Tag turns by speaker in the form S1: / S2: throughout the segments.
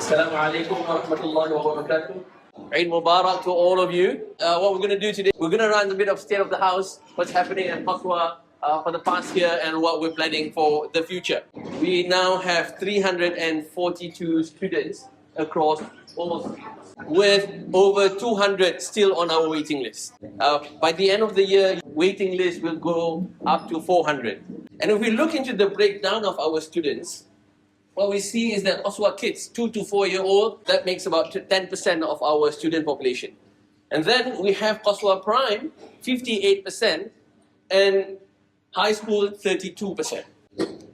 S1: Assalamu alaikum wa rahmatullahi wa barakatuh. Eid Mubarak to all of you. What we're going to do today, we're going to run a bit of state of the house, what's happening at Qaswa for the past year and what we're planning for the future. We now have 342 students across all streams, with over 200 still on our waiting list. By the end of the year, waiting list will go up to 400. And if we look into the breakdown of our students, what we see is that Qaswa kids, 2 to 4 year old, that makes about 10% of our student population. And then we have Qaswa Prime, 58%, and high school, 32%.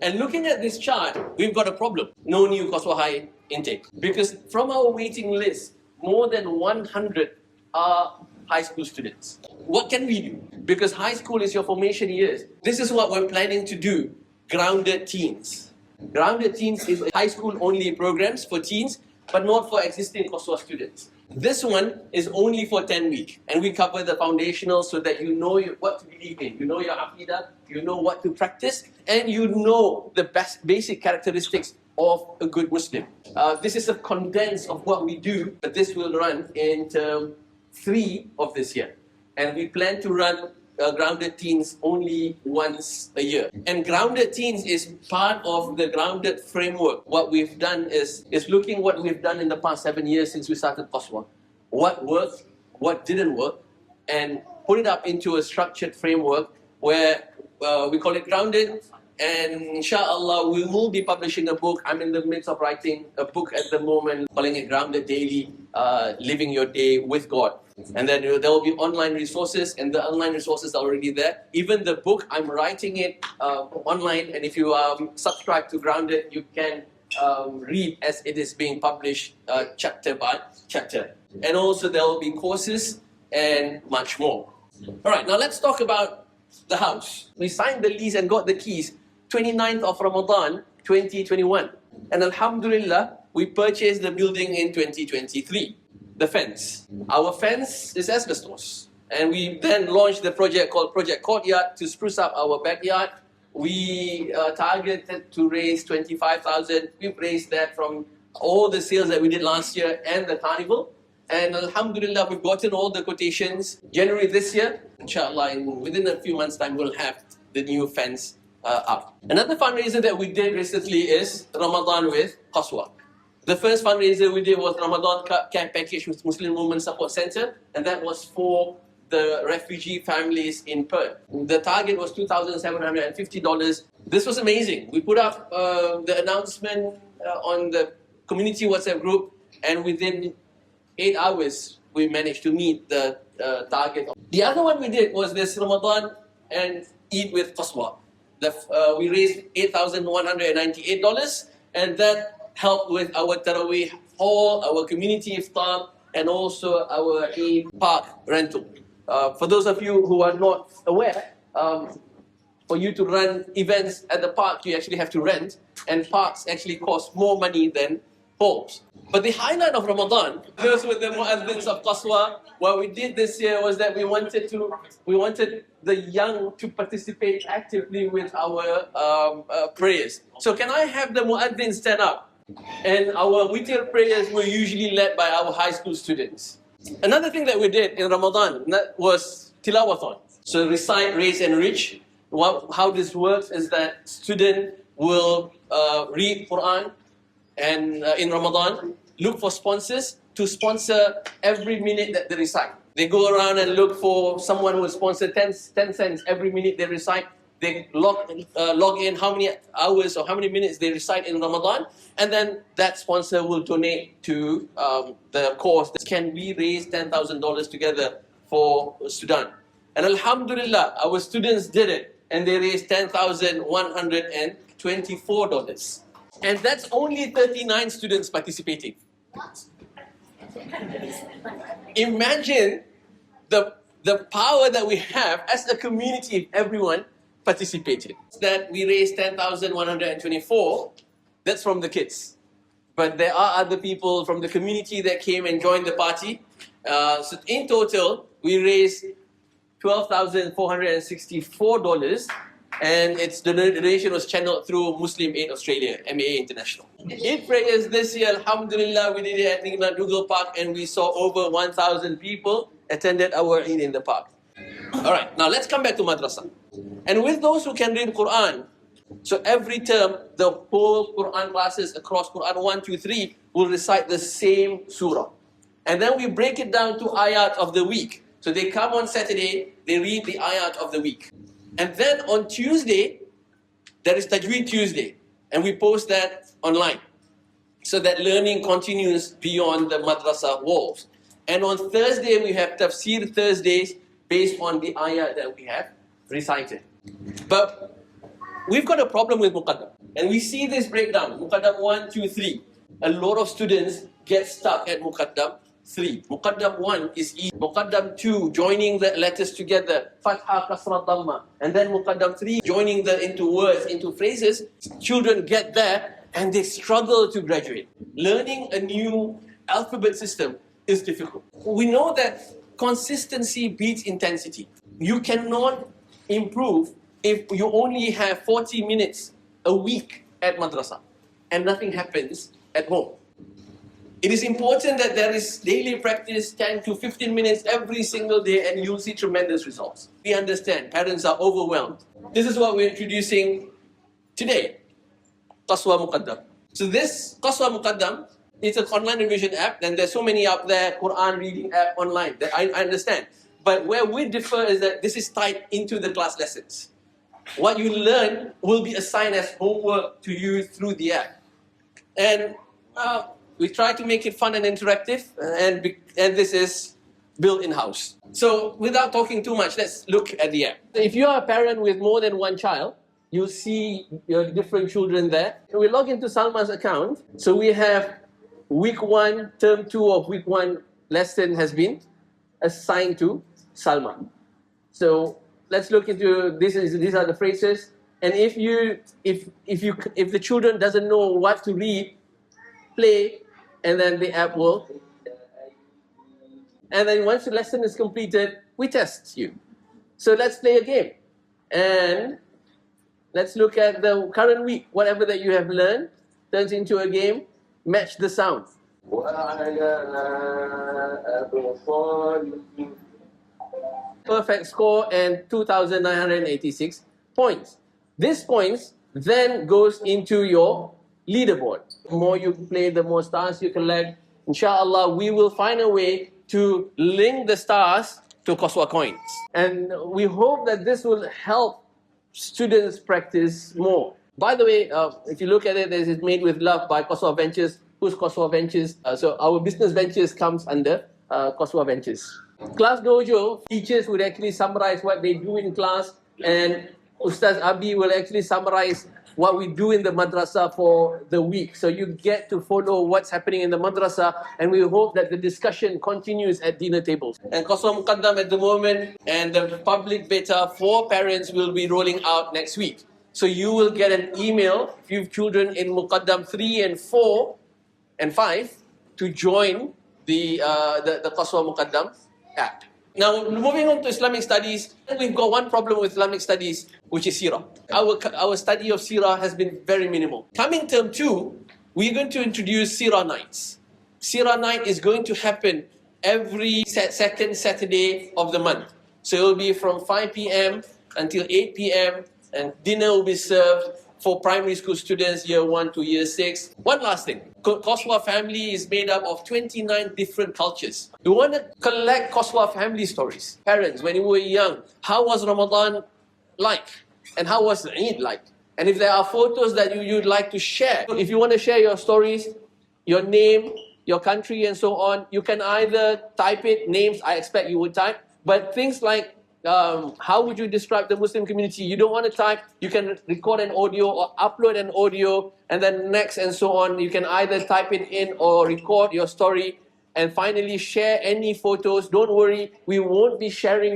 S1: And looking at this chart, we've got a problem. No new Qaswa High intake. Because from our waiting list, more than 100 are high school students. What can we do? Because high school is your formation years. This is what we're planning to do, Grounded Teens. Grounded Teens is high school only programs for teens, but not for existing Qaswa students. This one is only for 10 weeks, and we cover the foundational so that you know what to believe in, you know your aqidah, you know what to practice, and you know the basic characteristics of a good Muslim. This is a condense of what we do, but this will run in term 3 of this year. And we plan to run Grounded Teens only once a year. And Grounded Teens is part of the Grounded framework. What we've done is looking what we've done in the past 7 years since we started Qaswa. What worked, what didn't work, and put it up into a structured framework where we call it Grounded. And inshallah, we will be publishing a book. I'm in the midst of writing a book at the moment, calling it Grounded Daily, Living Your Day with God. And then there will be online resources, and the online resources are already there. Even the book, I'm writing it online, and if you subscribe to Grounded, you can read as it is being published chapter by chapter. And also there will be courses and much more. Alright, now let's talk about the house. We signed the lease and got the keys 29th of Ramadan 2021. And Alhamdulillah, we purchased the building in 2023. The fence. Our fence is asbestos. And we then launched the project called Project Qourtyard to spruce up our backyard. We targeted to raise 25,000. We've raised that from all the sales that we did last year and the carnival. And Alhamdulillah, we've gotten all the quotations. January this year, inshallah, within a few months' time, we'll have the new fence up. Another fundraiser that we did recently is Ramadan with Qaswa. The first fundraiser we did was Ramadan Care Package with Muslim Women Support Center, and that was for the refugee families in Perth. The target was $2,750. This was amazing. We put up the announcement on the community WhatsApp group, and within 8 hours, we managed to meet the target. The other one we did was this Ramadan and Eid with Qaswa. We raised $8,198, and that helped with our Taraweeh hall, our community iftar, and also our Eid park rental. For those of you who are not aware, for you to run events at the park, you actually have to rent, and parks actually cost more money than halls. But the highlight of Ramadan, those with the mu'adhins of Qaswa, what we did this year was that we wanted the young to participate actively with our prayers. So can I have the mu'adhin stand up? And our witr prayers were usually led by our high school students. Another thing that we did in Ramadan was tilawathon. So recite, raise, enrich. How this works is that student will read Quran and in Ramadan, look for sponsors to sponsor every minute that they recite. They go around and look for someone who will sponsor 10 cents every minute they recite. They log in how many hours or how many minutes they recite in Ramadan, and then that sponsor will donate to the cause. Can we raise $10,000 together for Sudan? And Alhamdulillah, our students did it, and they raised $10,124. And that's only 39 students participating. Imagine the power that we have as a community if everyone participated. That we raised 10,124, that's from the kids. But there are other people from the community that came and joined the party. So in total, we raised $12,464. and the donation was channeled through Muslim Aid Australia, MAA International. Eid prayers this year, alhamdulillah, we did it at Nigma Dougal Park, and we saw over 1,000 people attended our Eid in the park. Alright, now let's come back to madrasa. And with those who can read Quran, so every term, the whole Quran classes across Quran 1, 2, 3 will recite the same surah. And then we break it down to ayat of the week. So they come on Saturday, they read the ayat of the week. And then on Tuesday, there is Tajweed Tuesday. And we post that online. So that learning continues beyond the madrasa walls. And on Thursday, we have Tafsir Thursdays based on the ayat that we have recited. But we've got a problem with Muqaddam. And we see this breakdown. Muqaddam 1, 2, 3. A lot of students get stuck at Muqaddam 3. Muqaddam 1 is easy. Muqaddam 2, joining the letters together. Fatha, Kasra, Dhamma. And then Muqaddam 3, joining into words, into phrases. Children get there and they struggle to graduate. Learning a new alphabet system is difficult. We know that consistency beats intensity. You cannot improve if you only have 40 minutes a week at madrasa and nothing happens at home. It is important that there is daily practice, 10 to 15 minutes every single day, and you'll see tremendous results. We understand parents are overwhelmed. This is what we're introducing today, Qaswa Muqaddam. So this Qaswa Muqaddam, it's an online revision app, and there's so many out there, Quran reading app online, that I understand. But where we differ is that this is tied into the class lessons. What you learn will be assigned as homework to you through the app. And we try to make it fun and interactive, and this is built in-house. So without talking too much, let's look at the app. If you are a parent with more than one child, you'll see your different children there. We log into Salma's account. So we have week 1, term 2 of week 1 lesson has been assigned to Salma. So let's look into this. These are the phrases. And if the children doesn't know what to read, play, and then the app will. And then once the lesson is completed, we test you. So let's play a game. And let's look at the current week. Whatever that you have learned turns into a game. Match the sound. Perfect score and 2,986 points. These points then goes into your leaderboard. The more you play, the more stars you collect. Inshallah, we will find a way to link the stars to Qaswa coins. And we hope that this will help students practice more. By the way, if you look at it, this is made with love by Qaswa Ventures. Who's Qaswa Ventures? So our business ventures comes under Qaswa Ventures. Class Dojo, teachers would actually summarize what they do in class, and Ustaz Abi will actually summarize what we do in the madrasa for the week. So you get to follow what's happening in the madrasa, and we hope that the discussion continues at dinner tables. And Qaswa Muqaddam at the moment, and the public beta for parents will be rolling out next week. So you will get an email if you have children in Muqaddam 3 and 4 and 5 to join the Qaswa Muqaddam app. Now, moving on to Islamic studies, we've got one problem with Islamic studies, which is Seerah. Our study of Seerah has been very minimal. Coming term 2, we're going to introduce Seerah Nights. Seerah Night is going to happen every second Saturday of the month. So it will be from 5 p.m. until 8 p.m. and dinner will be served for primary school students, year 1 to year 6. One last thing. Qaswa family is made up of 29 different cultures. We want to collect Qaswa family stories. Parents, when you were young, how was Ramadan like? And how was Eid like? And if there are photos that you'd like to share, if you want to share your stories, your name, your country and so on, you can either type it, names I expect you would type, but things like how would you describe the Muslim community? You don't want to type, you can record an audio or upload an audio, and then next and so on. You can either type it in or record your story And finally, share any photos. Don't worry, we won't be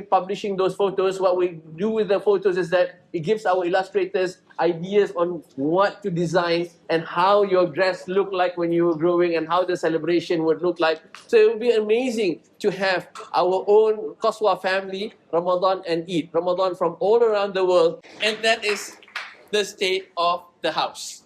S1: publishing those photos. What we do with the photos is that it gives our illustrators ideas on what to design and how your dress looked like when you were growing and how the celebration would look like. So it would be amazing to have our own Qaswa family, Ramadan and Eid. Ramadan from all around the world. And that is the state of the house.